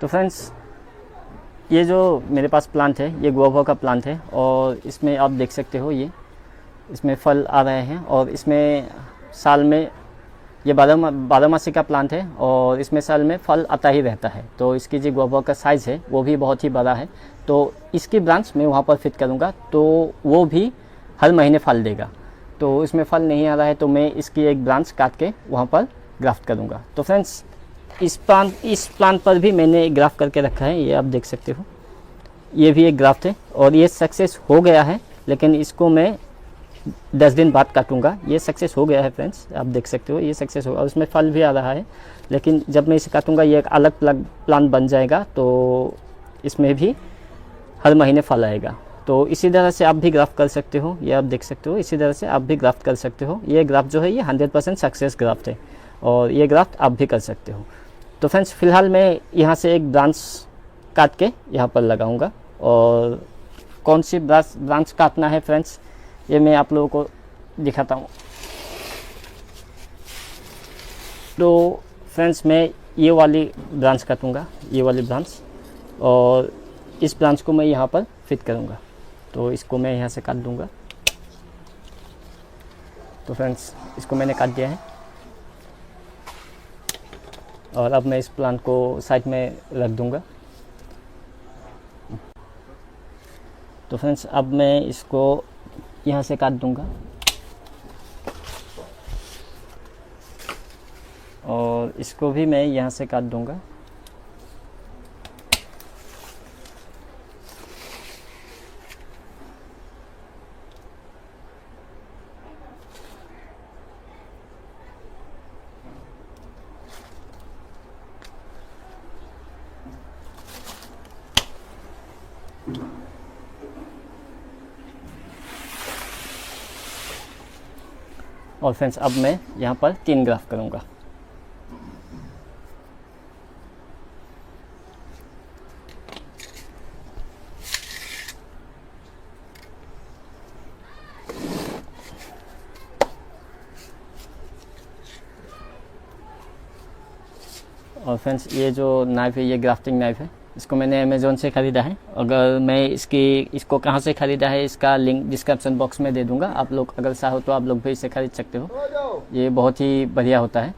तो फ्रेंड्स, ये जो मेरे पास प्लांट है ये गुआवा का प्लांट है और इसमें आप देख सकते हो ये इसमें फल आ रहे हैं और इसमें साल में ये बारहमासी का प्लांट है और इसमें साल में फल आता ही रहता है। तो इसकी जो गुआवा का साइज़ है वो भी बहुत ही बड़ा है। तो इसकी ब्रांच मैं वहाँ पर फिट करूँगा तो वो भी हर महीने फल देगा। तो इसमें फल नहीं आ रहा है तो मैं इसकी एक ब्रांच काट के वहाँ पर ग्राफ्ट करूँगा। तो फ्रेंड्स, इस प्लांट पर भी मैंने एक ग्राफ्ट करके रखा है, ये आप देख सकते हो। ये भी एक ग्राफ्ट है और ये सक्सेस हो गया है, लेकिन इसको मैं 10 दिन बाद काटूंगा। ये सक्सेस हो गया है फ्रेंड्स, आप देख सकते हो ये सक्सेस होगा और इसमें फल भी आ रहा है। लेकिन जब मैं इसे काटूंगा ये एक अलग प्लांट बन जाएगा तो इसमें भी हर महीने फल आएगा। तो इसी तरह से आप भी ग्राफ्ट कर सकते हो, ये आप देख सकते हो। इसी तरह से आप भी ग्राफ्ट कर सकते हो। ये ग्राफ्ट जो है ये 100% सक्सेस ग्राफ्ट है और ये ग्राफ्ट आप भी कर सकते हो। तो फ्रेंड्स, फ़िलहाल मैं यहाँ से एक ब्रांच काट के यहाँ पर लगाऊंगा और कौन सी ब्रांच काटना है फ्रेंड्स ये मैं आप लोगों को दिखाता हूँ। तो फ्रेंड्स, मैं ये वाली ब्रांच काटूंगा, ये वाली ब्रांच, और इस ब्रांच को मैं यहाँ पर फिट करूँगा। तो इसको मैं यहाँ से काट दूँगा। तो फ्रेंड्स, इसको मैंने काट दिया है और अब मैं इस प्लांट को साइड में रख दूँगा। तो फ्रेंड्स, अब मैं इसको यहाँ से काट दूँगा और इसको भी मैं यहाँ से काट दूँगा। और फ्रेंड्स, अब मैं यहाँ पर 3 ग्राफ करूँगा। और फ्रेंड्स, ये जो नाइफ़ है ये ग्राफ्टिंग नाइफ़ है, इसको मैंने अमेज़ोन से ख़रीदा है। अगर मैं इसको कहाँ से ख़रीदा है इसका लिंक डिस्क्रिप्शन बॉक्स में दे दूँगा। आप लोग अगर चाहो तो आप लोग भी इसे ख़रीद सकते हो, ये बहुत ही बढ़िया होता है।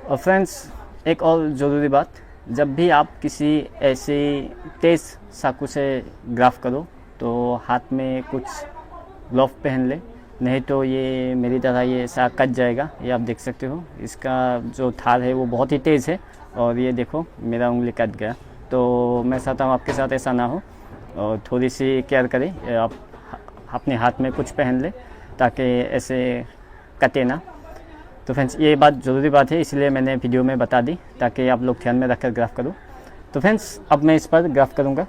और फ्रेंड्स, एक और ज़रूरी बात, जब भी आप किसी ऐसे तेज़ चाकू से ग्राफ करो तो हाथ में कुछ ग्लव पहन ले, नहीं तो ये मेरी तरह ये ऐसा कट जाएगा। ये आप देख सकते हो, इसका जो धार है वो बहुत ही तेज़ है और ये देखो मेरा उंगली कट गया। तो मैं चाहता हूँ आपके साथ ऐसा ना हो और थोड़ी सी केयर करें। आप अपने हाथ में कुछ पहन ले ताकि ऐसे कटे ना। तो फ्रेंड्स, ये बात ज़रूरी बात है, इसलिए मैंने वीडियो में बता दी ताकि आप लोग ध्यान में रखकर ग्राफ करो। तो फ्रेंड्स, अब मैं इस पर ग्राफ करूँगा,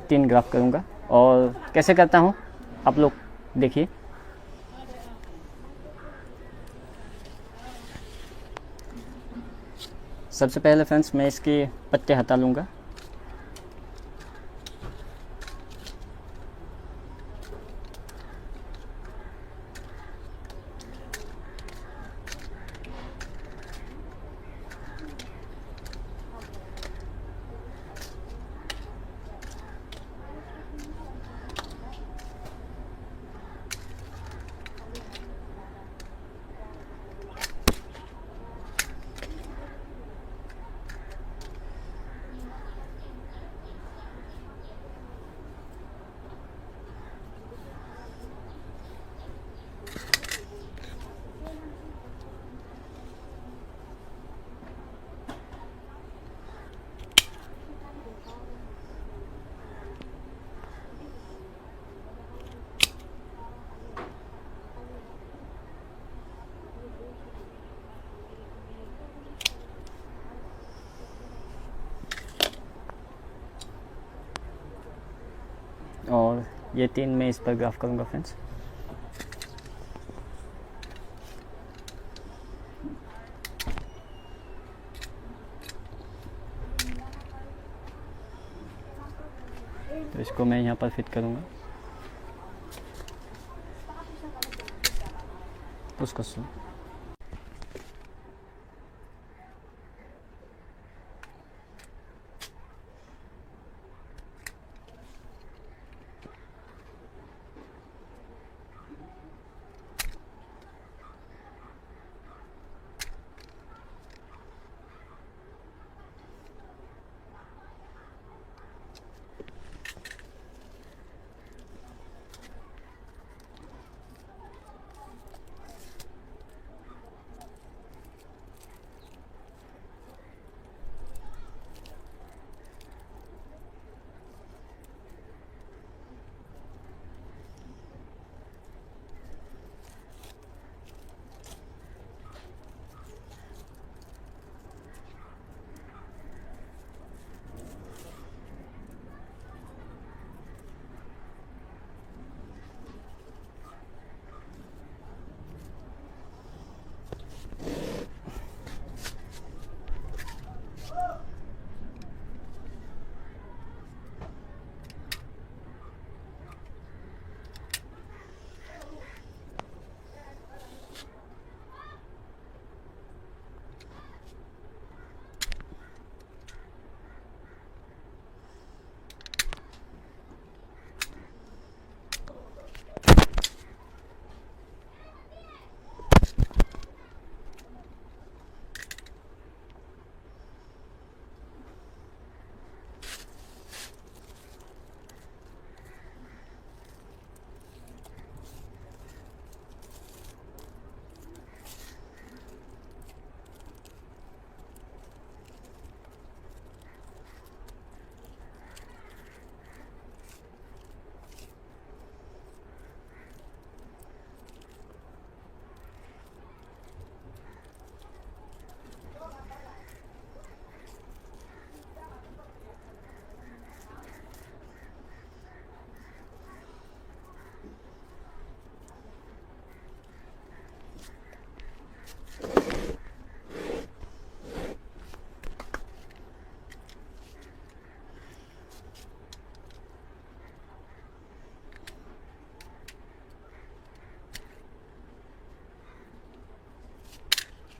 3 ग्राफ करूँगा और कैसे करता हूँ आप लोग देखिए। सबसे पहले फ्रेंड्स, मैं इसके पत्ते हटा लूँगा। और ये 3 मैं इस पर ग्राफ करूँगा फ्रेंड्स। तो इसको मैं यहाँ पर फिट करूँगा। उसको सुन।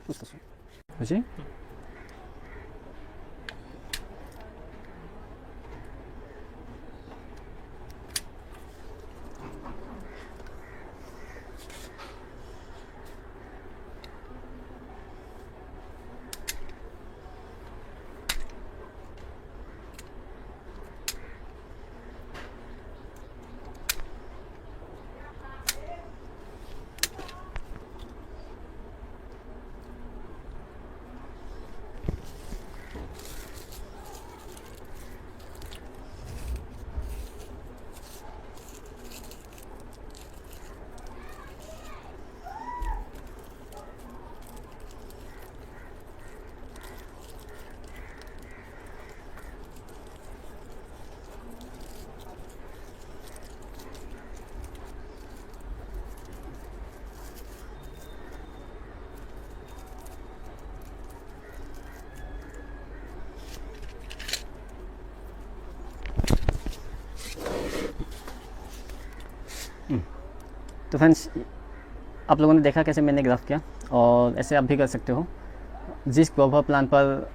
उसको जी। तो फ्रेंड्स, आप लोगों ने देखा कैसे मैंने ग्राफ किया, और ऐसे आप भी कर सकते हो। जिस गुआवा प्लांट पर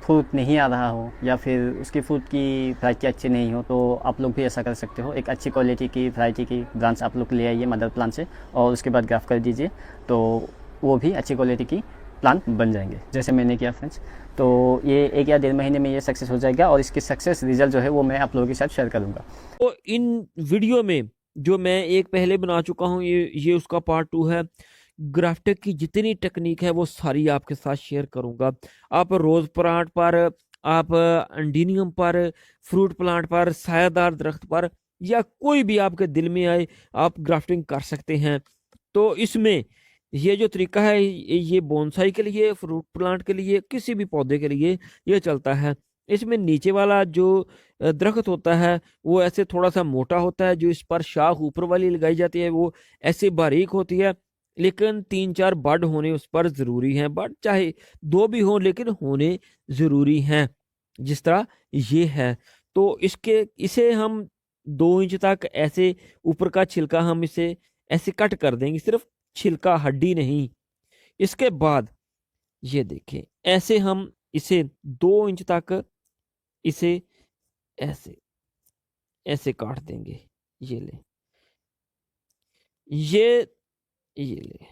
फ्रूट नहीं आ रहा हो या फिर उसकी फ्रूट की वैरायटी अच्छी नहीं हो, तो आप लोग भी ऐसा कर सकते हो। एक अच्छी क्वालिटी की वैरायटी की ब्रांच आप लोग ले आइए मदर प्लांट से, और उसके बाद ग्राफ कर दीजिए, तो वो भी अच्छी क्वालिटी की प्लांट बन जाएंगे, जैसे मैंने किया फ्रेंड्स। तो ये 1 या 1.5 महीने में ये सक्सेस हो जाएगा, और इसकी सक्सेस रिजल्ट जो है वो मैं आप लोगों के साथ शेयर करूँगा। तो इन वीडियो में जो मैं एक पहले बना चुका हूँ, ये उसका पार्ट 2 है। ग्राफ्टिंग की जितनी टेक्निक है वो सारी आपके साथ शेयर करूंगा। आप रोज प्लांट पर, आप एंडीनियम पर, फ्रूट प्लांट पर, सायादार दरख्त पर, या कोई भी आपके दिल में आए आप ग्राफ्टिंग कर सकते हैं। तो इसमें ये जो तरीका है ये बोनसाई के लिए, फ्रूट प्लांट के लिए, किसी भी पौधे के लिए ये चलता है। इसमें नीचे वाला जो दरख्त होता है वो ऐसे थोड़ा सा मोटा होता है, जो इस पर शाख ऊपर वाली लगाई जाती है वो ऐसे बारीक होती है, लेकिन 3-4 बड होने उस पर जरूरी हैं। बड चाहे 2 भी हों, लेकिन होने जरूरी हैं, जिस तरह ये है। तो इसे हम 2 इंच तक ऐसे ऊपर का छिलका हम इसे ऐसे कट कर देंगे, सिर्फ छिलका, हड्डी नहीं। इसके बाद ये देखें, ऐसे हम इसे 2 इंच तक इसे ऐसे ऐसे काट देंगे। ये ले, ये ले,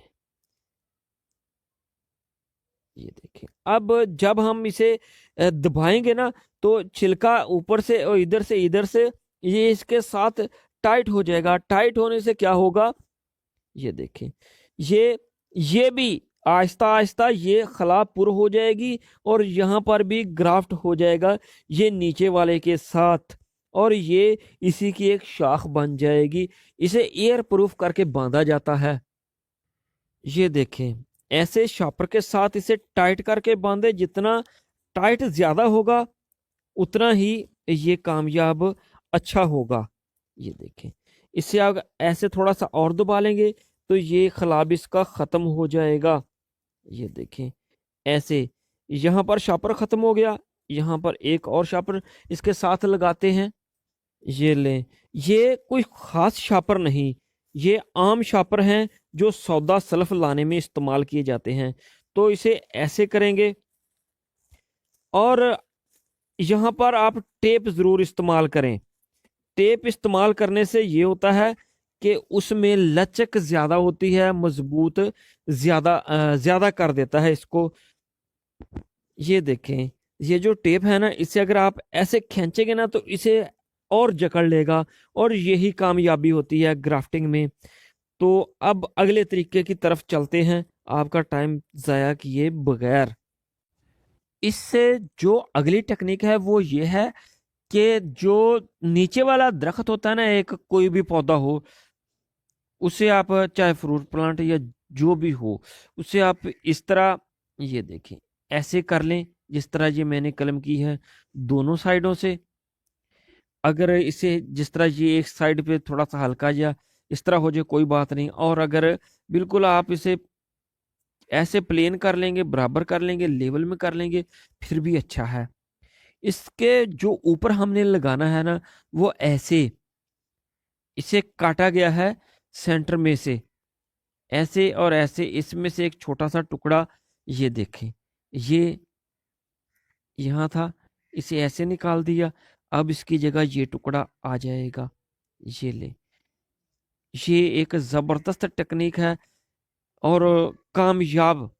ये देखें। अब जब हम इसे दबाएंगे ना, तो छिलका ऊपर से और इधर से ये इसके साथ टाइट हो जाएगा। टाइट होने से क्या होगा, ये देखें, ये भी आहिस्ता आहिस्ता ये खला पुर हो जाएगी, और यहाँ पर भी ग्राफ्ट हो जाएगा ये नीचे वाले के साथ, और ये इसी की एक शाख बन जाएगी। इसे एयर प्रूफ करके बांधा जाता है। ये देखें, ऐसे शापर के साथ इसे टाइट करके बांधे। जितना टाइट ज्यादा होगा उतना ही ये कामयाब अच्छा होगा। ये देखें, इससे अगर ऐसे थोड़ा सा और दबा लेंगे तो ये खलाब इसका खत्म हो जाएगा। ये देखें, ऐसे यहाँ पर शापर खत्म हो गया, यहाँ पर एक और शापर इसके साथ लगाते हैं। ये लें, ये कोई खास शापर नहीं, ये आम शापर हैं जो सौदा सल्फ लाने में इस्तेमाल किए जाते हैं। तो इसे ऐसे करेंगे, और यहाँ पर आप टेप जरूर इस्तेमाल करें। टेप इस्तेमाल करने से ये होता है कि उसमें लचक ज्यादा होती है, मजबूत ज्यादा कर देता है इसको। ये देखें, ये जो टेप है ना, इसे अगर आप ऐसे खींचेंगे ना तो इसे और जकड़ लेगा, और यही कामयाबी होती है ग्राफ्टिंग में। तो अब अगले तरीके की तरफ चलते हैं, आपका टाइम जाया किए बगैर। इससे जो अगली टेक्निक है वो ये है कि जो नीचे वाला दरख्त होता है ना, एक कोई भी पौधा हो, उसे आप चाहे फ्रूट प्लांट या जो भी हो, उसे आप इस तरह, ये देखें, ऐसे कर लें जिस तरह ये मैंने कलम की है दोनों साइडों से। अगर इसे जिस तरह ये एक साइड पे थोड़ा सा हल्का या इस तरह हो जाए कोई बात नहीं, और अगर बिल्कुल आप इसे ऐसे प्लेन कर लेंगे, बराबर कर लेंगे, लेवल में कर लेंगे, फिर भी अच्छा है। इसके जो ऊपर हमने लगाना है ना, वो ऐसे इसे काटा गया है सेंटर में से, ऐसे और ऐसे, इसमें से एक छोटा सा टुकड़ा ये देखें, ये यहाँ था, इसे ऐसे निकाल दिया, अब इसकी जगह ये टुकड़ा आ जाएगा। ये ले, ये एक जबरदस्त टेक्निक है और कामयाब,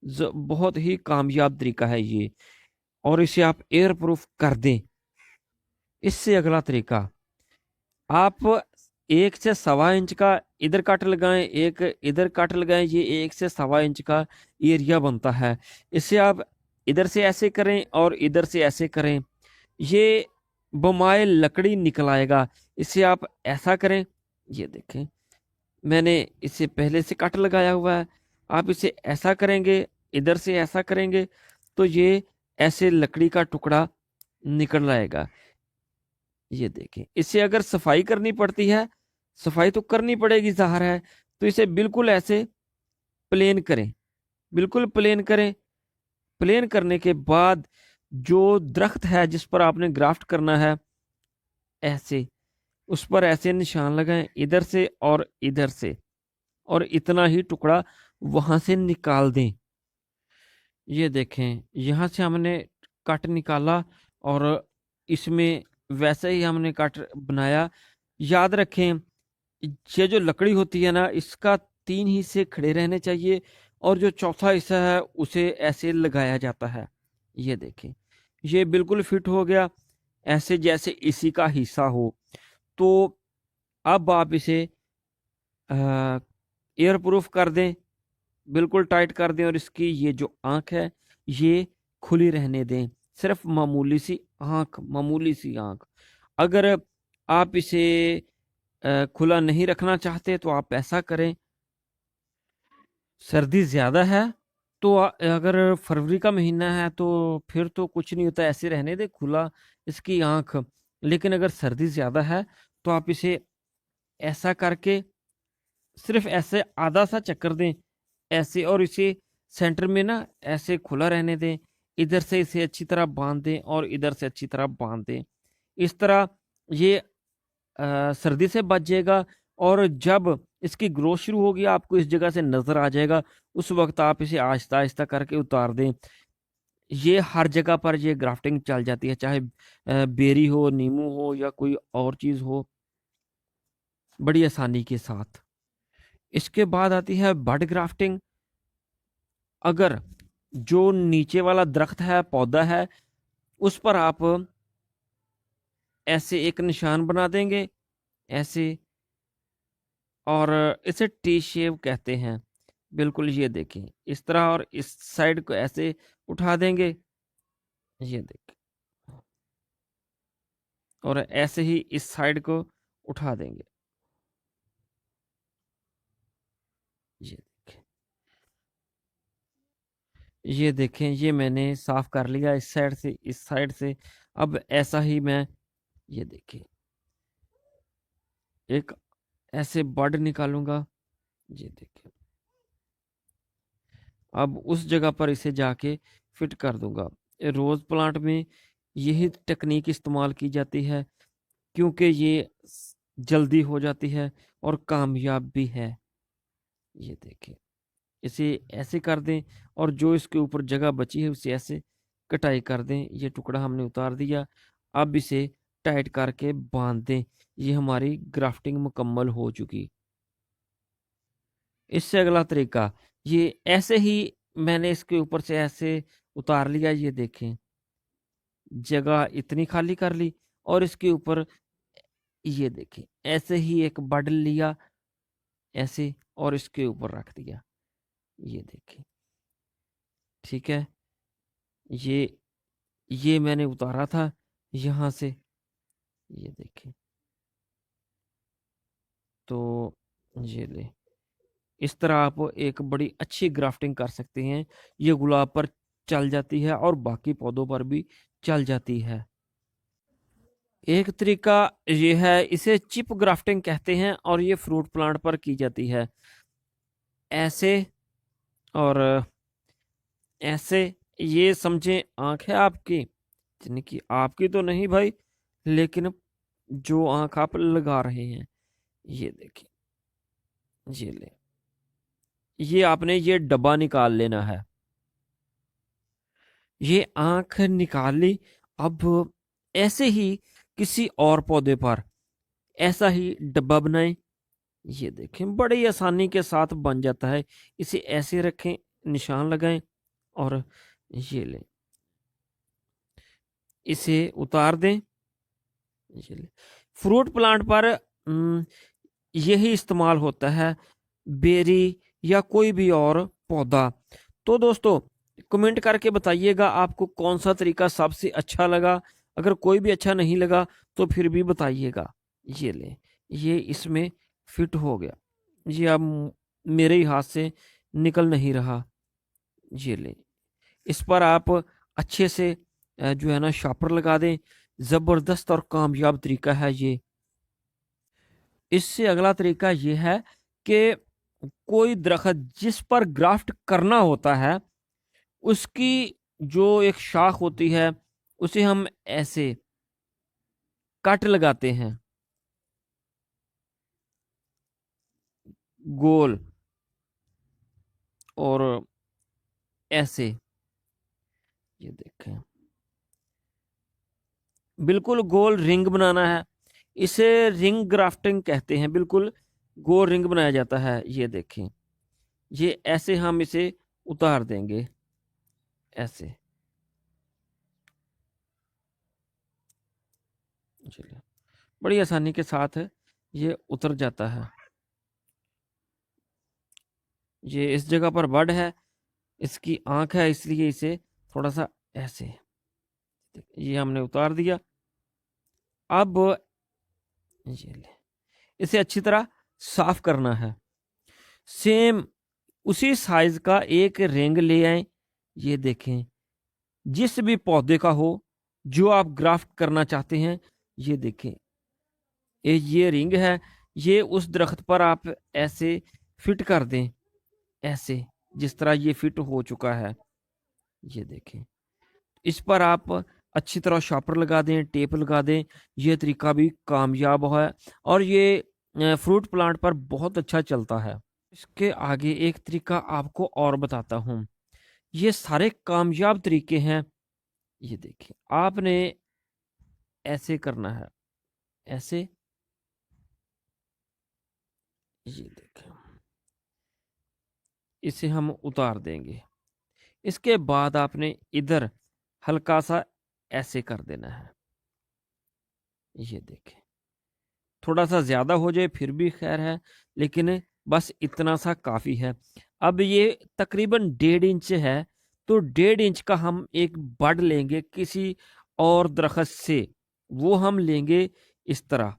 बहुत ही कामयाब तरीका है ये। और इसे आप एयर प्रूफ कर दें। इससे अगला तरीका, आप 1 से 1.25 इंच का इधर कट लगाएं, एक इधर कट लगाएं, ये 1 से 1.25 इंच का एरिया बनता है। इसे आप इधर से ऐसे करें और इधर से ऐसे करें, ये बमाए लकड़ी निकल आएगा। इसे आप ऐसा करें, ये देखें मैंने इसे पहले से कट लगाया हुआ है। आप इसे ऐसा करेंगे, इधर से ऐसा करेंगे, तो ये ऐसे लकड़ी का टुकड़ा निकल आएगा। ये देखें, इसे अगर सफाई करनी पड़ती है, सफाई तो करनी पड़ेगी जाहिर है, तो इसे बिल्कुल ऐसे प्लेन करें, बिल्कुल प्लेन करें। प्लेन करने के बाद जो दरख्त है जिस पर आपने ग्राफ्ट करना है, ऐसे उस पर ऐसे निशान लगाएं, इधर से और इधर से, और इतना ही टुकड़ा वहां से निकाल दें। ये देखें, यहां से हमने कट निकाला और इसमें वैसे ही हमने कट बनाया। याद रखें, ये जो लकड़ी होती है ना, इसका 3 हिस्से खड़े रहने चाहिए और जो चौथा हिस्सा है उसे ऐसे लगाया जाता है। ये देखें, ये बिल्कुल फिट हो गया, ऐसे जैसे इसी का हिस्सा हो। तो अब आप इसे एयर प्रूफ कर दें, बिल्कुल टाइट कर दें, और इसकी ये जो आंख है ये खुली रहने दें, सिर्फ मामूली सी आंख, मामूली सी आंख। अगर आप इसे खुला नहीं रखना चाहते तो आप ऐसा करें, सर्दी ज्यादा है तो अगर फरवरी का महीना है तो फिर तो कुछ नहीं होता, ऐसे रहने दे खुला इसकी आंख। लेकिन अगर सर्दी ज्यादा है तो आप इसे ऐसा करके सिर्फ ऐसे आधा सा चक्कर दें ऐसे, और इसे सेंटर में ना ऐसे खुला रहने दें। इधर से इसे अच्छी तरह बांध दें और इधर से अच्छी तरह बांध दें। इस तरह ये सर्दी से बच जाएगा। और जब इसकी ग्रोथ शुरू होगी, आपको इस जगह से नजर आ जाएगा, उस वक्त आप इसे आहिस्ता आहिस्ता करके उतार दें। ये हर जगह पर ये ग्राफ्टिंग चल जाती है, चाहे बेरी हो, नींबू हो या कोई और चीज हो, बड़ी आसानी के साथ। इसके बाद आती है बड ग्राफ्टिंग। अगर जो नीचे वाला दरख्त है, पौधा है, उस पर आप ऐसे एक निशान बना देंगे ऐसे, और इसे टी शेव कहते हैं। बिल्कुल ये देखें इस तरह, और इस साइड को ऐसे उठा देंगे, ये देखें, और ऐसे ही इस साइड को उठा देंगे, ये देखें। ये देखें, ये मैंने साफ कर लिया इस साइड से, इस साइड से। अब ऐसा ही मैं, ये देखें, एक ऐसे बड निकालूंगा, ये देखें। अब उस जगह पर इसे जाके फिट कर दूंगा। रोज प्लांट में यही टेक्निक इस्तेमाल की जाती है, क्योंकि ये जल्दी हो जाती है और कामयाब भी है। ये देखें, इसे ऐसे कर दें और जो इसके ऊपर जगह बची है उसे ऐसे कटाई कर दें। ये टुकड़ा हमने उतार दिया, अब इसे टाइट करके बांध दें। ये हमारी ग्राफ्टिंग मुकम्मल हो चुकी। इससे अगला तरीका, ये ऐसे ही मैंने इसके ऊपर से ऐसे उतार लिया, ये देखें, जगह इतनी खाली कर ली, और इसके ऊपर ये देखें ऐसे ही एक बड लिया ऐसे, और इसके ऊपर रख दिया, ये देखें। ठीक है, ये ये मैंने उतारा था यहां से, ये देखें। तो ये ले, इस तरह आप एक बड़ी अच्छी ग्राफ्टिंग कर सकते हैं। ये गुलाब पर चल जाती है और बाकी पौधों पर भी चल जाती है। एक तरीका ये है, इसे चिप ग्राफ्टिंग कहते हैं, और ये फ्रूट प्लांट पर की जाती है। ऐसे और ऐसे, ये समझें आंख है आपकी, यानी कि आपकी तो नहीं भाई, लेकिन जो आंख आप लगा रहे हैं, ये देखिए, ये ले, ये आपने ये डब्बा निकाल लेना है। ये आंख निकाल ली। अब ऐसे ही किसी और पौधे पर ऐसा ही डब्बा बनाएं। ये देखें, बड़ी आसानी के साथ बन जाता है। इसे ऐसे रखें, निशान लगाएं और ये लें, इसे उतार दें। ये लें। फ्रूट प्लांट पर यही इस्तेमाल होता है, बेरी या कोई भी और पौधा। तो दोस्तों, कमेंट करके बताइएगा आपको कौन सा तरीका सबसे अच्छा लगा। अगर कोई भी अच्छा नहीं लगा तो फिर भी बताइएगा। ये ले, ये इसमें फिट हो गया। ये अब मेरे ही हाथ से निकल नहीं रहा। ये ले, इस पर आप अच्छे से जो है ना शापर लगा दें। जबरदस्त और कामयाब तरीका है ये। इससे अगला तरीका ये है कि कोई दरख्त जिस पर ग्राफ्ट करना होता है, उसकी जो एक शाख होती है उसे हम ऐसे कट लगाते हैं, गोल, और ऐसे। ये देखें, बिल्कुल गोल रिंग बनाना है। इसे रिंग ग्राफ्टिंग कहते हैं। बिल्कुल गोल रिंग बनाया जाता है। ये देखें, ये ऐसे हम इसे उतार देंगे, ऐसे। चलिए, बड़ी आसानी के साथ ये उतर जाता है। ये इस जगह पर बड है, इसकी आंख है, इसलिए इसे थोड़ा सा ऐसे, ये हमने उतार दिया। अब ये ले, इसे अच्छी तरह साफ करना है। सेम उसी साइज का एक रिंग ले आए। ये देखें, जिस भी पौधे का हो जो आप ग्राफ्ट करना चाहते हैं। ये देखें, ये रिंग है। ये उस दरख्त पर आप ऐसे फिट कर दें, ऐसे, जिस तरह ये फिट हो चुका है। ये देखें, इस पर आप अच्छी तरह शॉपर लगा दें, टेप लगा दें। ये तरीका भी कामयाब है और ये फ्रूट प्लांट पर बहुत अच्छा चलता है। इसके आगे एक तरीका आपको और बताता हूँ। ये सारे कामयाब तरीके हैं। ये देखिए, आपने ऐसे करना है, ऐसे। ये देखें, इसे हम उतार देंगे। इसके बाद आपने इधर हल्का सा ऐसे कर देना है। ये देखें, थोड़ा सा ज्यादा हो जाए फिर भी खैर है, लेकिन बस इतना सा काफी है। अब ये तकरीबन 1.5 इंच है, तो 1.5 इंच का हम एक बड लेंगे किसी और दरख्त से। वो हम लेंगे इस तरह,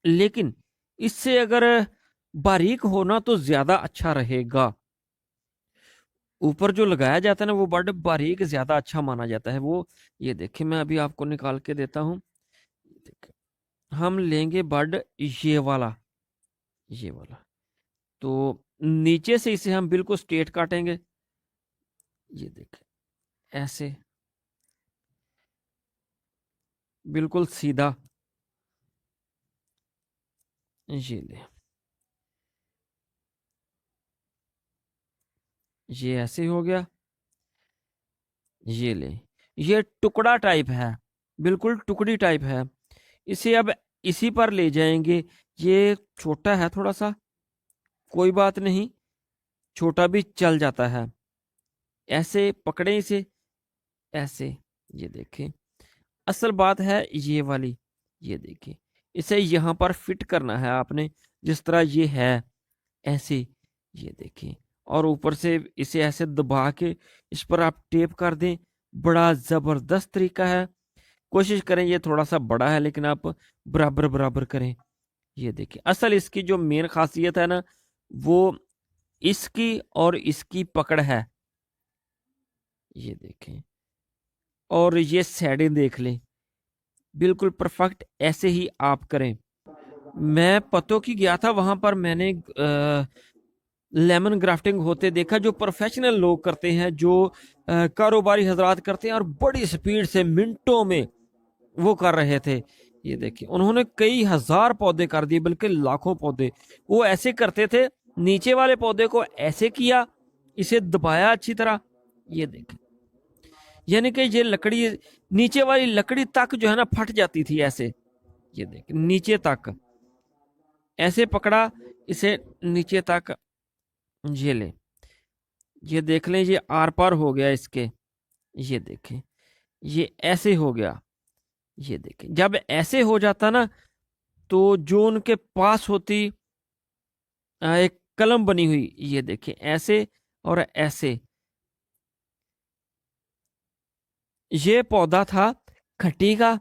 लेकिन इससे अगर बारीक होना तो ज्यादा अच्छा रहेगा। ऊपर जो लगाया जाता है ना, वो बड बारीक ज्यादा अच्छा माना जाता है वो। ये देखिए, मैं अभी आपको निकाल के देता हूँ। हम लेंगे बड ये वाला, ये वाला। तो नीचे से इसे हम बिल्कुल स्ट्रेट काटेंगे। ये देखें, ऐसे, बिल्कुल सीधा। ये ले, ये ऐसे हो गया। ये ले, ये टुकड़ा टाइप है, बिल्कुल टुकड़ी टाइप है। इसे अब इसी पर ले जाएंगे। ये छोटा है थोड़ा सा, कोई बात नहीं, छोटा भी चल जाता है। ऐसे पकड़े इसे, ऐसे। ये देखें, असल बात है ये वाली। ये देखिए, इसे यहाँ पर फिट करना है आपने, जिस तरह ये है, ऐसे। ये देखिए, और ऊपर से इसे ऐसे दबा के इस पर आप टेप कर दें। बड़ा जबरदस्त तरीका है। कोशिश करें, ये थोड़ा सा बड़ा है लेकिन आप बराबर बराबर करें। ये देखिए, असल इसकी जो मेन खासियत है ना, वो इसकी और इसकी पकड़ है। ये देखें, और ये साइडें देख लें, बिल्कुल परफेक्ट। ऐसे ही आप करें। मैं पतों की गया था, वहां पर मैंने लेमन ग्राफ्टिंग होते देखा, जो प्रोफेशनल लोग करते हैं, जो कारोबारी हजरात करते हैं, और बड़ी स्पीड से मिनटों में वो कर रहे थे। ये देखिए, उन्होंने कई हजार पौधे कर दिए, बल्कि लाखों पौधे। वो ऐसे करते थे, नीचे वाले पौधे को ऐसे किया, इसे दबाया अच्छी तरह। ये देखें, यानी कि ये लकड़ी, नीचे वाली लकड़ी तक जो है ना फट जाती थी ऐसे। ये देख नीचे तक ऐसे पकड़ा इसे नीचे तक, ये ले, ये देख लें, ये आर पार हो गया इसके। ये देखें, ये ऐसे हो गया। ये देखें, जब ऐसे हो जाता ना, तो जो उनके पास होती एक कलम बनी हुई, ये देखें ऐसे और ऐसे। ये पौधा था खट्टी का,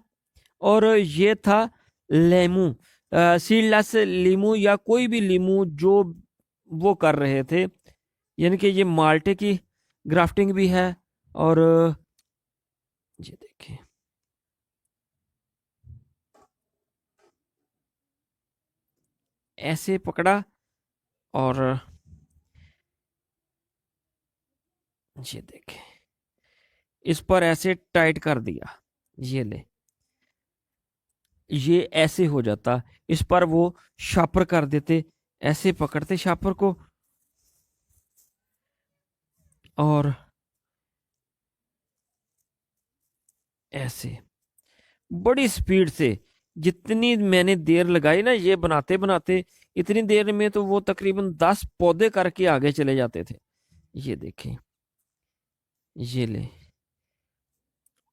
और ये था लेमू, सीडलेस लीमू या कोई भी लीमू जो वो कर रहे थे। यानी कि ये माल्टे की ग्राफ्टिंग भी है। और ये देखिए, ऐसे पकड़ा और ये देखें इस पर ऐसे टाइट कर दिया। ये ले, ये ऐसे हो जाता। इस पर वो शापर कर देते, ऐसे पकड़ते शापर को और ऐसे बड़ी स्पीड से। जितनी मैंने देर लगाई ना ये बनाते बनाते, इतनी देर में तो वो तकरीबन 10 पौधे करके आगे चले जाते थे। ये देखें, ये ले,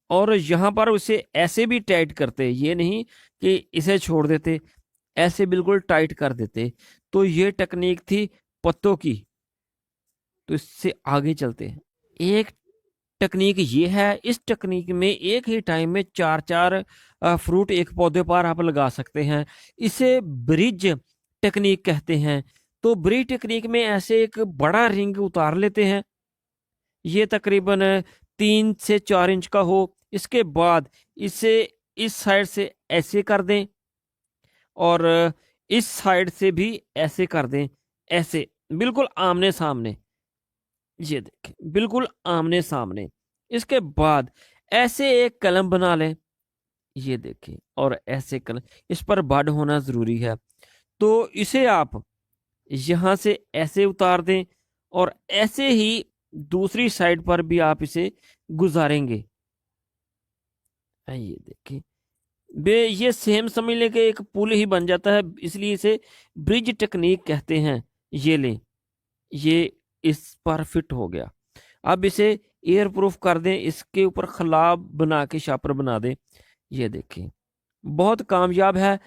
और यहां पर उसे ऐसे भी टाइट करते, ये नहीं कि इसे छोड़ देते, ऐसे बिल्कुल टाइट कर देते। तो ये टेक्निक थी पत्तों की। तो इससे आगे चलते हैं। एक टेक्निक ये है, इस टेक्निक में एक ही टाइम में 4-4 फ्रूट एक पौधे पर आप लगा सकते हैं। इसे ब्रिज टेक्निक कहते हैं। तो ब्रिज टेक्निक में ऐसे एक बड़ा रिंग उतार लेते हैं, ये तकरीबन 3 से 4 इंच का हो। इसके बाद इसे इस साइड से ऐसे कर दें और इस साइड से भी ऐसे कर दें, ऐसे बिल्कुल आमने सामने। ये देखें बिल्कुल आमने सामने। इसके बाद ऐसे एक कलम बना लें, ये देखें, और ऐसे कलम, इस पर बड होना जरूरी है। तो इसे आप यहां से ऐसे उतार दें और ऐसे ही दूसरी साइड पर भी आप इसे गुजारेंगे। ये देखें बे, ये सेम समझ लें कि एक पुल ही बन जाता है, इसलिए इसे ब्रिज टेक्निक कहते हैं। ये लें, ये इस पर फिट हो गया। अब इसे एयर प्रूफ कर दें, इसके ऊपर खलाब बना के शापर बना दें। ये देखें बहुत कामयाब है।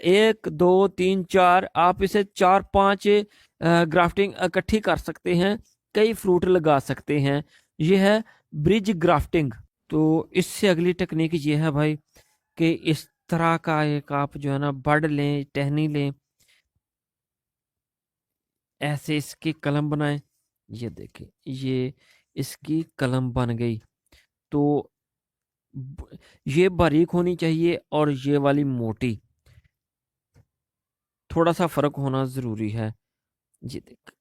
1 2 3 4, आप इसे 4-5 ग्राफ्टिंग इकट्ठी कर सकते हैं, कई फ्रूट लगा सकते हैं। ये है ब्रिज ग्राफ्टिंग। तो इससे अगली टेक्निक ये है भाई कि इस तरह का एक आप जो है ना बड लें, टहनी लें, ऐसे इसकी कलम बनाएं। ये देखें, ये इसकी कलम बन गई। तो ये बारीक होनी चाहिए और ये वाली मोटी, थोड़ा सा फर्क होना जरूरी है। ये देख,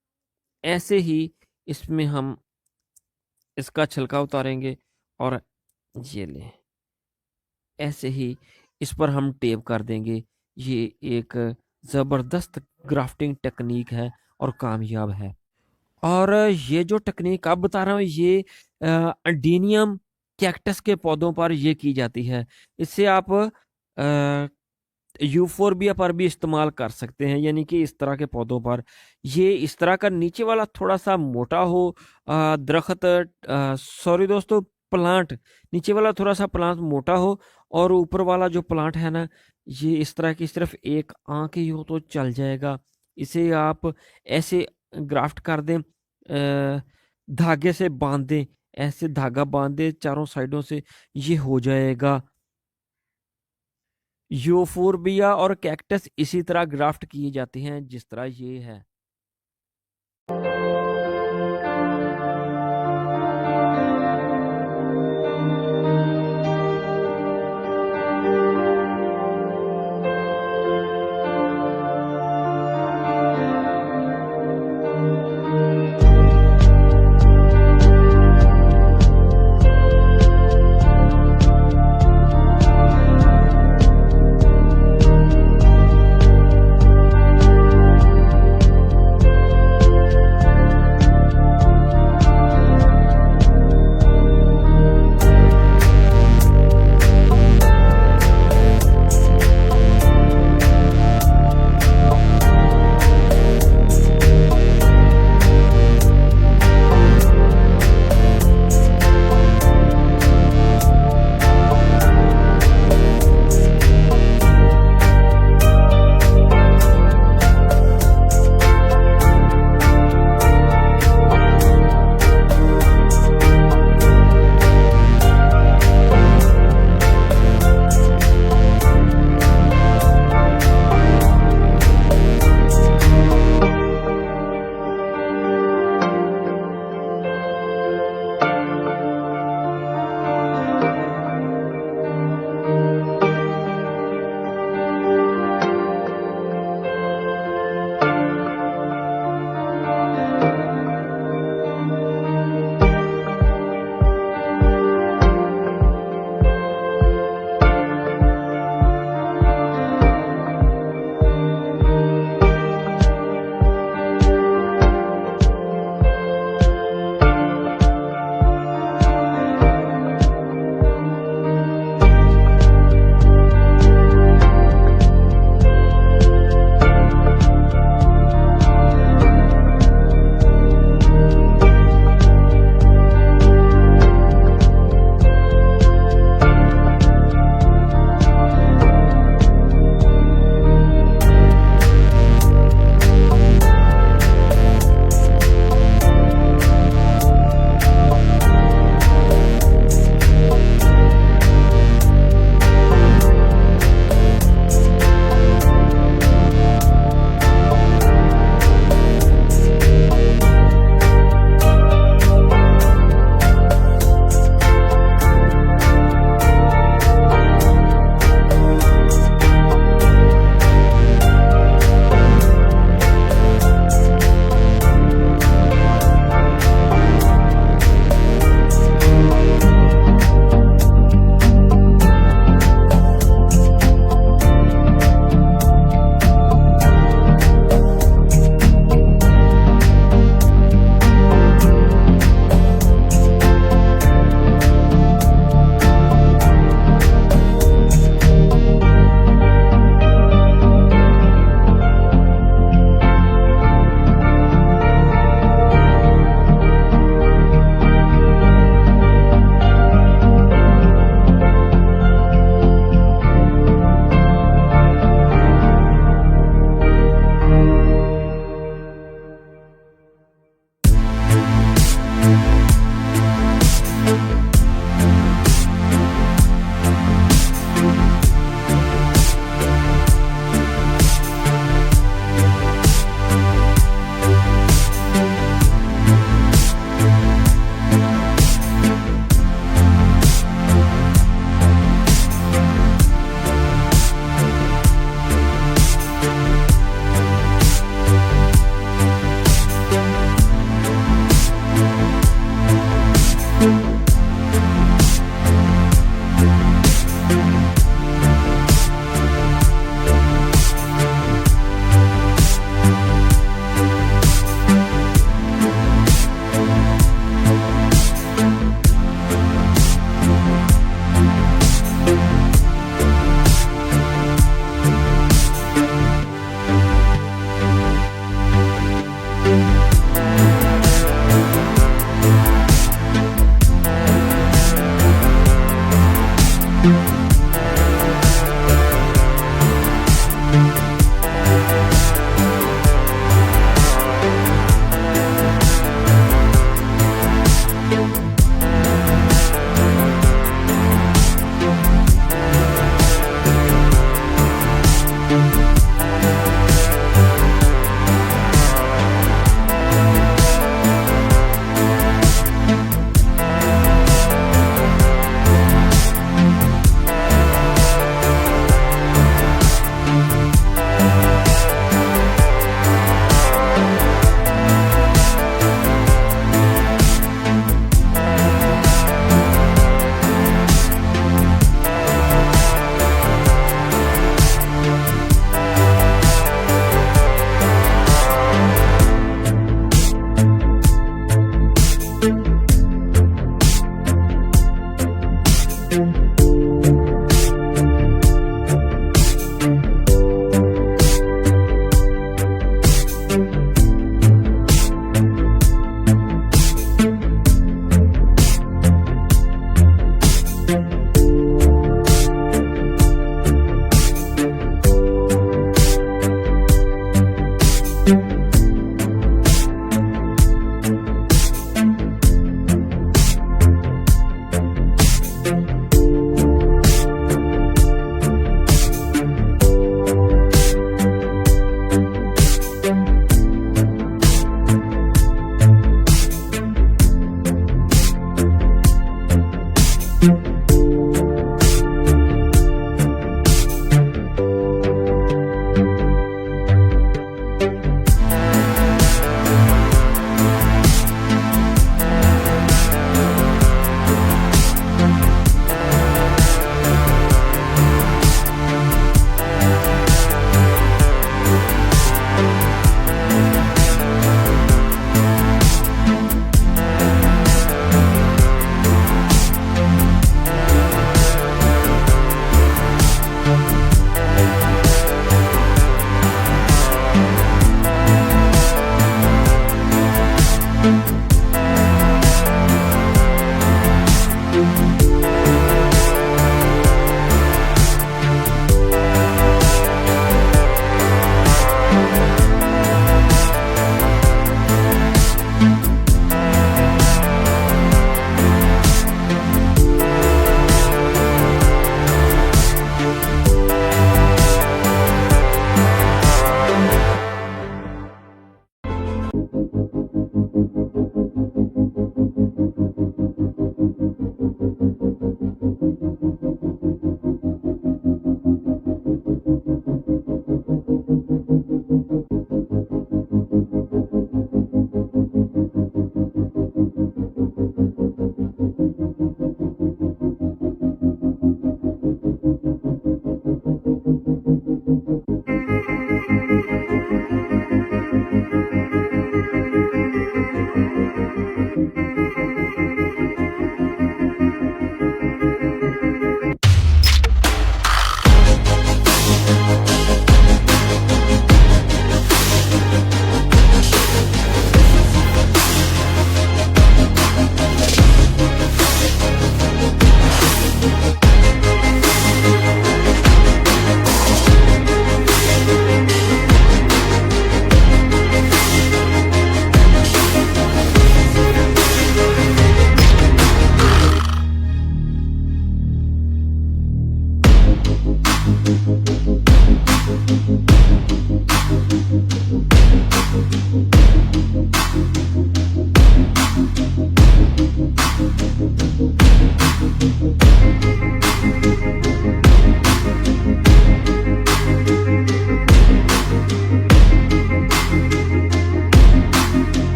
ऐसे ही इसमें हम इसका छिलका उतारेंगे और ये ले, ऐसे ही इस पर हम टेप कर देंगे। ये एक ज़बरदस्त ग्राफ्टिंग टेक्निक है और कामयाब है। और ये जो टेक्निक आप बता रहा हूँ, ये अडीनियम कैक्टस के पौधों पर ये की जाती है। इससे आप यूफोरबिया पर भी इस्तेमाल कर सकते हैं, यानी कि इस तरह के पौधों पर। ये इस तरह का नीचे वाला थोड़ा सा मोटा हो दरख्त, सॉरी दोस्तों, प्लांट, नीचे वाला थोड़ा सा प्लांट मोटा हो और ऊपर वाला जो प्लांट है ना, ये इस तरह की सिर्फ एक आंख ही हो तो चल जाएगा। इसे आप ऐसे ग्राफ्ट कर दें, धागे से बांध दें, ऐसे धागा बांध दें चारों साइडों से, ये हो जाएगा। यूफोरबिया और कैक्टस इसी तरह ग्राफ्ट किए जाते हैं जिस तरह ये है।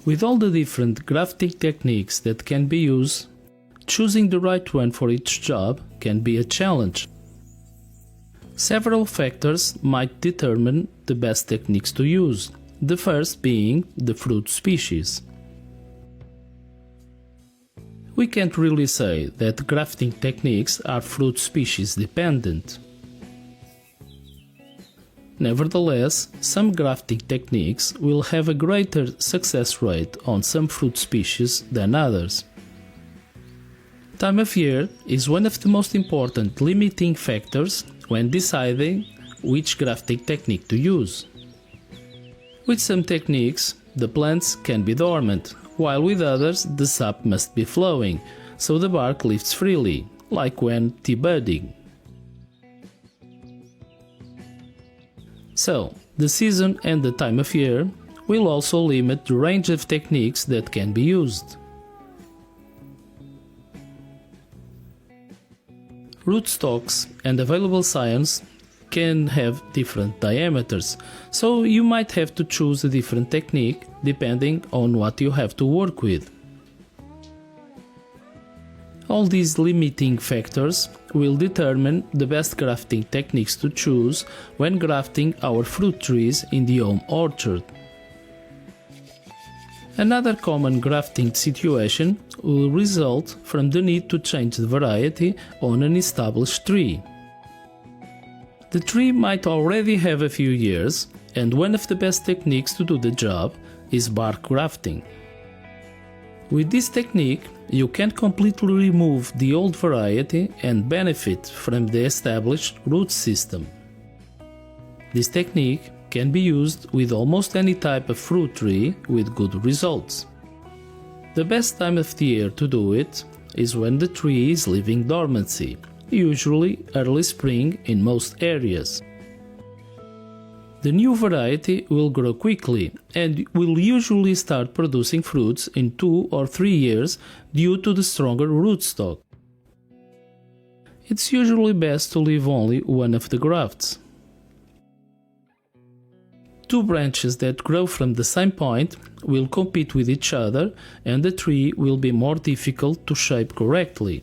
With all the different grafting techniques that can be used, choosing the right one for each job can be a challenge. Several factors might determine the best techniques to use, the first being the fruit species. We can't really say that grafting techniques are fruit species dependent. Nevertheless, some grafting techniques will have a greater success rate on some fruit species than others. Time of year is one of the most important limiting factors when deciding which grafting technique to use. With some techniques, the plants can be dormant, while with others the sap must be flowing, so the bark lifts freely, like when tea budding. So, the season and the time of year will also limit the range of techniques that can be used. Rootstocks and available scions can have different diameters, so you might have to choose a different technique depending on what you have to work with. All these limiting factors will determine the best grafting techniques to choose when grafting our fruit trees in the home orchard. Another common grafting situation will result from the need to change the variety on an established tree. The tree might already have a few years, and one of the best techniques to do the job is bark grafting. With this technique, you can completely remove the old variety and benefit from the established root system. This technique can be used with almost any type of fruit tree with good results. The best time of the year to do it is when the tree is leaving dormancy, usually early spring in most areas. The new variety will grow quickly and will usually start producing fruits in 2 or 3 years due to the stronger rootstock. It's usually best to leave only one of the grafts. Two branches that grow from the same point will compete with each other and the tree will be more difficult to shape correctly.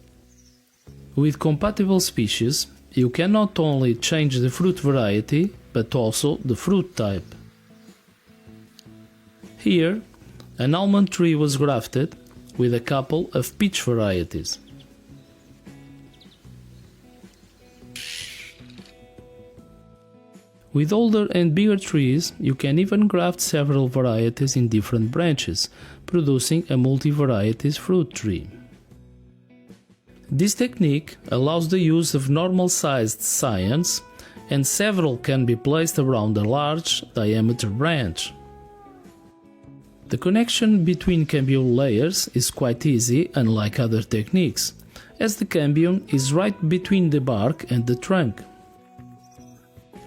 With compatible species, you can not only change the fruit variety, but also the fruit type. Here, an almond tree was grafted with a couple of peach varieties. With older and bigger trees, you can even graft several varieties in different branches, producing a multi-varieties fruit tree. This technique allows the use of normal-sized scions, and several can be placed around a large diameter branch. The connection between cambium layers is quite easy, unlike other techniques, as the cambium is right between the bark and the trunk.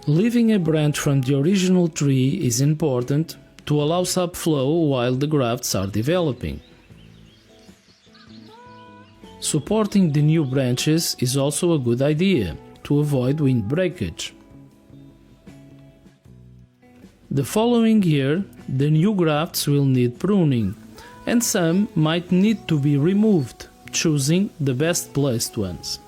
Leaving a branch from the original tree is important to allow sap flow while the grafts are developing. Supporting the new branches is also a good idea to avoid wind breakage. The following year, the new grafts will need pruning, and some might need to be removed, choosing the best placed ones.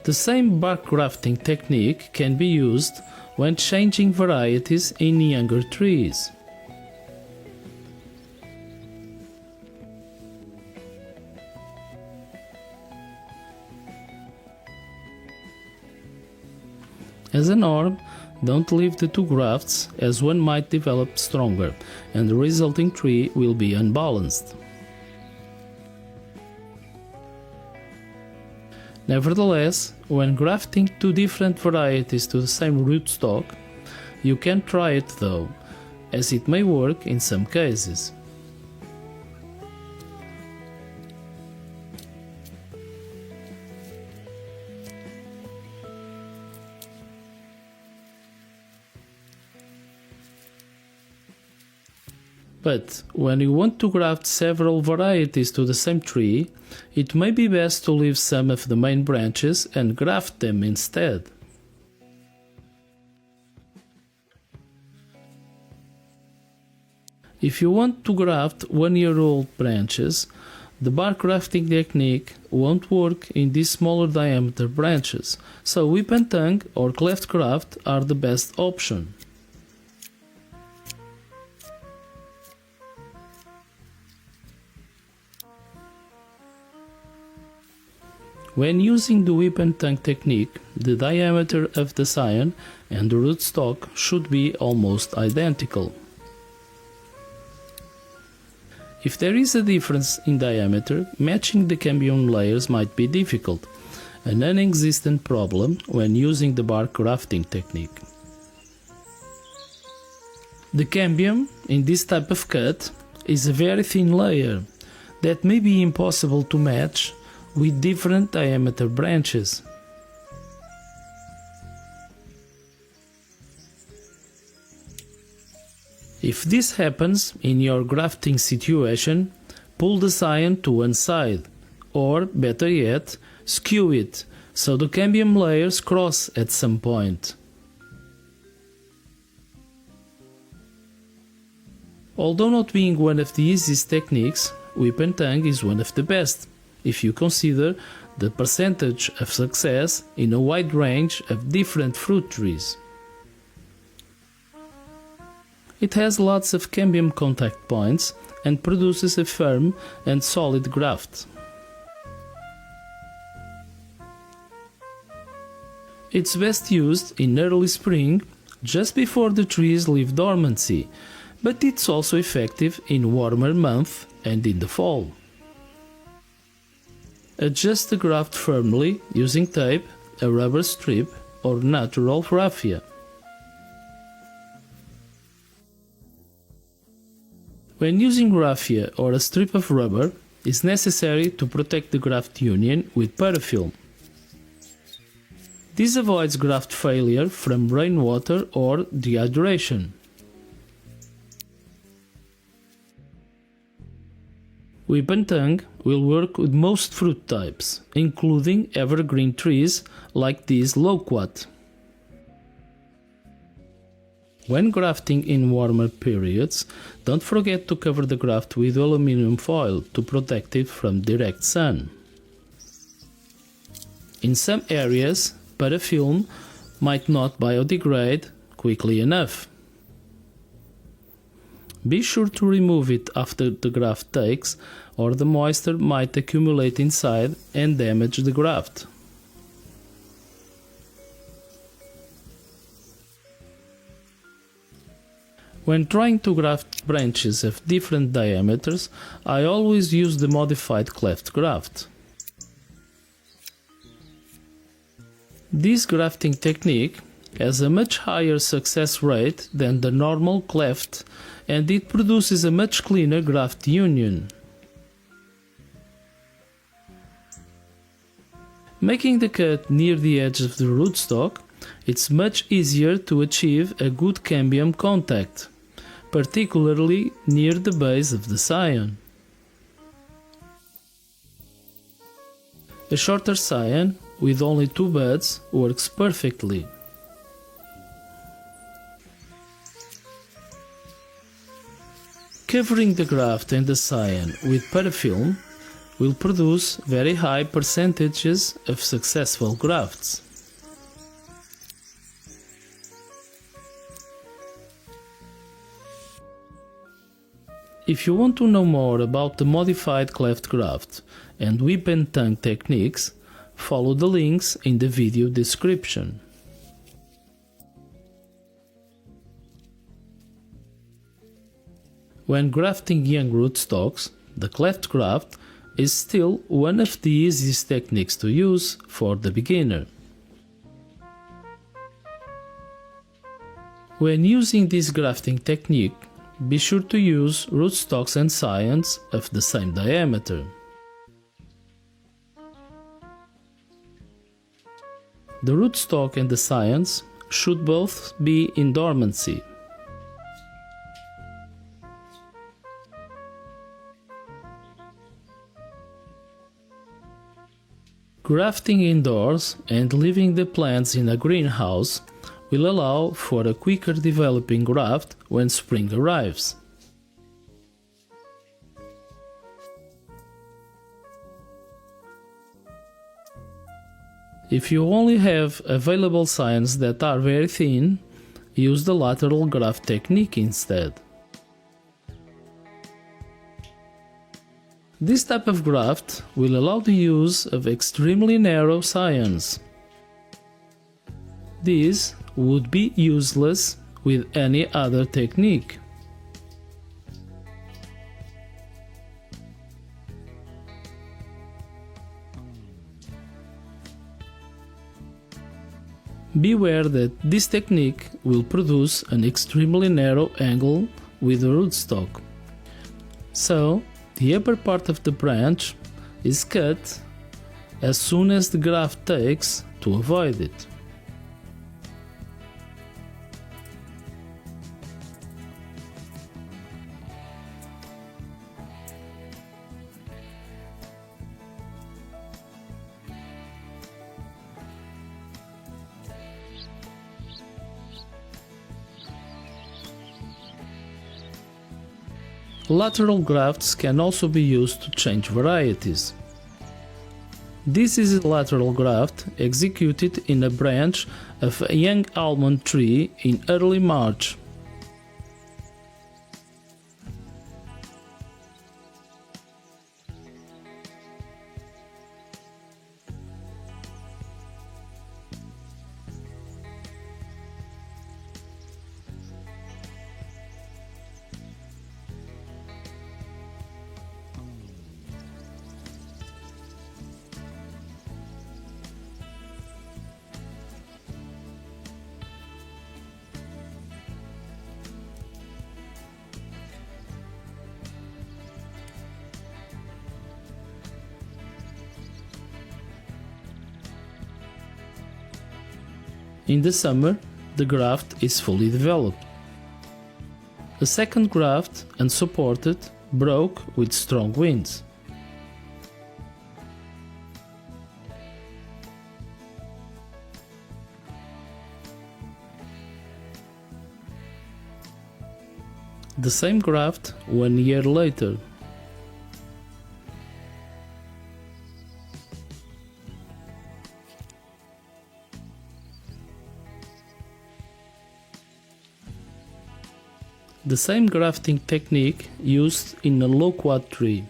The same bark grafting technique can be used when changing varieties in younger trees. As a norm, don't leave the two grafts, as one might develop stronger and the resulting tree will be unbalanced. Nevertheless, when grafting two different varieties to the same rootstock, you can try it though, as it may work in some cases. But when you want to graft several varieties to the same tree, it may be best to leave some of the main branches and graft them instead. If you want to graft 1-year-old branches, the bark grafting technique won't work in these smaller diameter branches, so whip and tongue or cleft graft are the best option. When using the whip and tongue technique, the diameter of the scion and the rootstock should be almost identical. If there is a difference in diameter, matching the cambium layers might be difficult, a non-existent problem when using the bark grafting technique. The cambium in this type of cut is a very thin layer that may be impossible to match with different diameter branches. If this happens in your grafting situation, pull the scion to one side, or better yet, skew it so the cambium layers cross at some point. Although not being one of the easiest techniques, whip and tongue is one of the best, if you consider the percentage of success in a wide range of different fruit trees. It has lots of cambium contact points and produces a firm and solid graft. It's best used in early spring, just before the trees leave dormancy, but it's also effective in warmer months and in the fall. Adjust the graft firmly using tape, a rubber strip, or natural raffia. When using raffia or a strip of rubber, it's necessary to protect the graft union with parafilm. This avoids graft failure from rainwater or dehydration. Whip and tongue will work with most fruit types, including evergreen trees like this loquat. When grafting in warmer periods, don't forget to cover the graft with aluminum foil to protect it from direct sun. In some areas, parafilm might not biodegrade quickly enough. Be sure to remove it after the graft takes, or the moisture might accumulate inside and damage the graft. When trying to graft branches of different diameters, I always use the modified cleft graft. This grafting technique has a much higher success rate than the normal cleft, and it produces a much cleaner graft union. Making the cut near the edge of the rootstock, it's much easier to achieve a good cambium contact, particularly near the base of the scion. A shorter scion with only 2 buds works perfectly. Covering the graft and the scion with parafilm will produce very high percentages of successful grafts. If you want to know more about the modified cleft graft and whip and tongue techniques, follow the links in the video description. When grafting young rootstocks, the cleft graft is still one of the easiest techniques to use for the beginner. When using this grafting technique, be sure to use rootstocks and scions of the same diameter. The rootstock and the scions should both be in dormancy. Grafting indoors and leaving the plants in a greenhouse will allow for a quicker developing graft when spring arrives. If you only have available signs that are very thin, use the lateral graft technique instead. This type of graft will allow the use of extremely narrow scions. These would be useless with any other technique. Beware that this technique will produce an extremely narrow angle with the rootstock. So, the upper part of the branch is cut as soon as the graft takes to avoid it. Lateral grafts can also be used to change varieties. This is a lateral graft executed in a branch of a young almond tree in early March. In the summer, the graft is fully developed. The second graft, unsupported, broke with strong winds. The same graft 1 year later. The same grafting technique used in a loquat tree.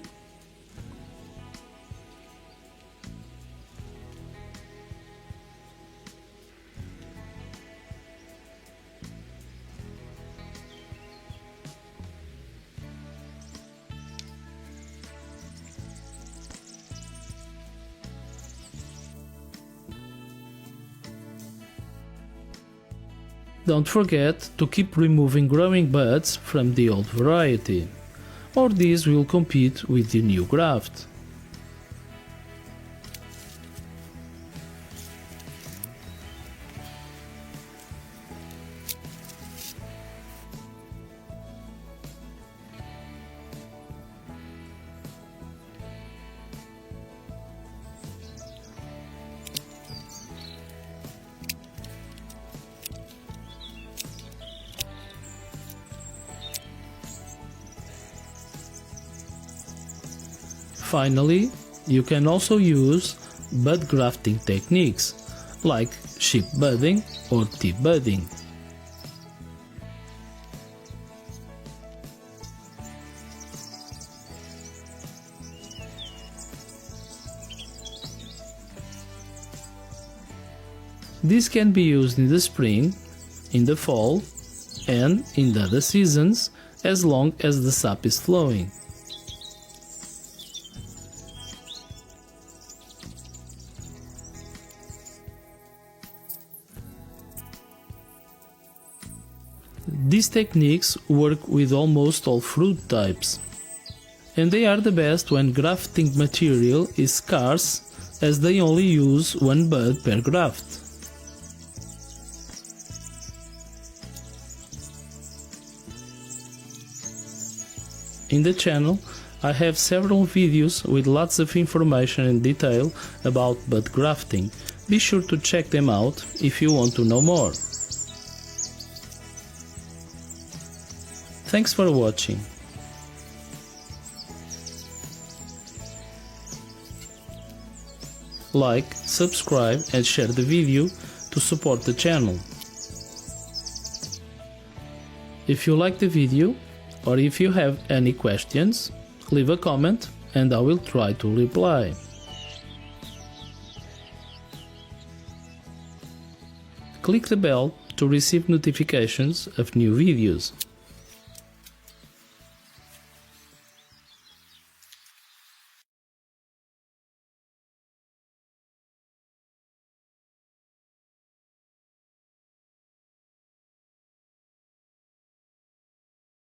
Don't forget to keep removing growing buds from the old variety, or these will compete with the new graft. Finally, you can also use bud grafting techniques like sheep budding or tip budding. These can be used in the spring, in the fall, and in the other seasons as long as the sap is flowing. These techniques work with almost all fruit types, and they are the best when grafting material is scarce, as they only use one bud per graft. In the channel, I have several videos with lots of information and detail about bud grafting. Be sure to check them out if you want to know more. Thanks for watching. Like, subscribe and share the video to support the channel. If you like the video or if you have any questions, leave a comment and I will try to reply. Click the bell to receive notifications of new videos.